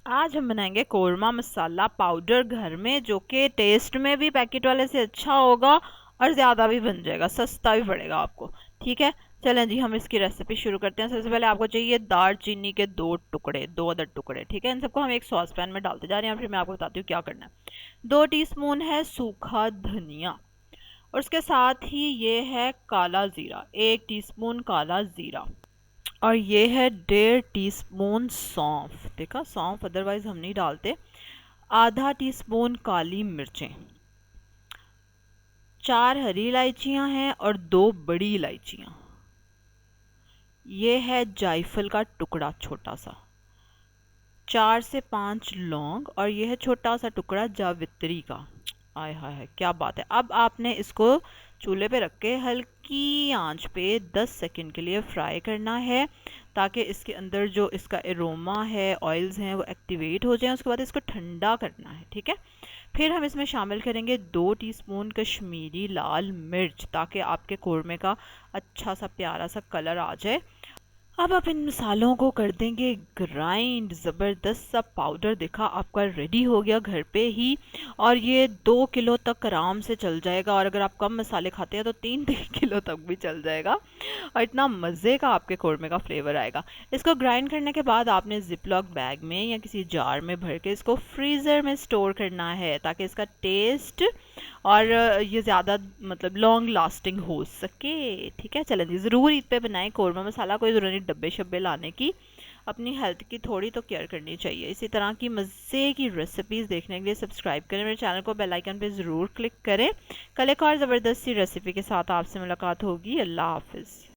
आज हम बनाएंगे कोरमा मसाला पाउडर घर में, जो कि टेस्ट में भी पैकेट वाले से अच्छा होगा और ज़्यादा भी बन जाएगा, सस्ता भी पड़ेगा आपको। ठीक है, चलें जी हम इसकी रेसिपी शुरू करते हैं। सबसे पहले आपको चाहिए दालचीनी के 2 अदद टुकड़े। ठीक है, इन सबको हम एक सॉस पैन में डालते जा रहे हैं, फिर मैं आपको बताती हूँ क्या करना है। 2 टीस्पून है सूखा धनिया, और उसके साथ ही ये है काला ज़ीरा, 1 टीस्पून काला ज़ीरा, और ये है 1.5 टीस्पून सौंफ। देखा, सौंफ अदरवाइज हम नहीं डालते। आधा 1 टीस्पून काली मिर्चें, 4 हरी इलायचियां हैं और 2 बड़ी इलायचियां। ये है जायफल का टुकड़ा छोटा सा, 4 से 5 लौंग, और ये है छोटा सा टुकड़ा जावित्री का। आय हाय हाय, क्या बात है। अब आपने इसको चूल्हे पे रख के हल्की आंच पे 10 सेकंड के लिए फ्राई करना है, ताकि इसके अंदर जो इसका एरोमा है, ऑयल्स हैं, वो एक्टिवेट हो जाए। उसके बाद इसको ठंडा करना है। ठीक है, फिर हम इसमें शामिल करेंगे 2 टीस्पून कश्मीरी लाल मिर्च, ताकि आपके कोरमे का अच्छा सा प्यारा सा कलर आ जाए। अब आप इन मसालों को कर देंगे ग्राइंड, ज़बरदस्त सा पाउडर देखा आपका रेडी हो गया घर पे ही। और ये 2 किलो तक आराम से चल जाएगा, और अगर आप कम मसाले खाते हैं तो 3 किलो तक भी चल जाएगा, और इतना मज़े का आपके कोरमे का फ्लेवर आएगा। इसको ग्राइंड करने के बाद आपने जिपलॉक बैग में या किसी जार में भर के इसको फ्रीज़र में स्टोर करना है, ताकि इसका टेस्ट और ये ज़्यादा मतलब लॉन्ग लास्टिंग हो सके। ठीक है, चलें जी, ज़रूर ईद पे बनाएं कोरमा मसाला, कोई ज़रूरत नहीं डब्बे शब्बे लाने की। अपनी हेल्थ की थोड़ी तो केयर करनी चाहिए। इसी तरह की मज़े की रेसिपीज़ देखने के लिए सब्सक्राइब करें मेरे चैनल को, बेल आइकन पे ज़रूर क्लिक करें। कल एक और ज़बरदस्त सी रेसिपी के साथ आपसे मुलाकात होगी। अल्लाह हाफिज़।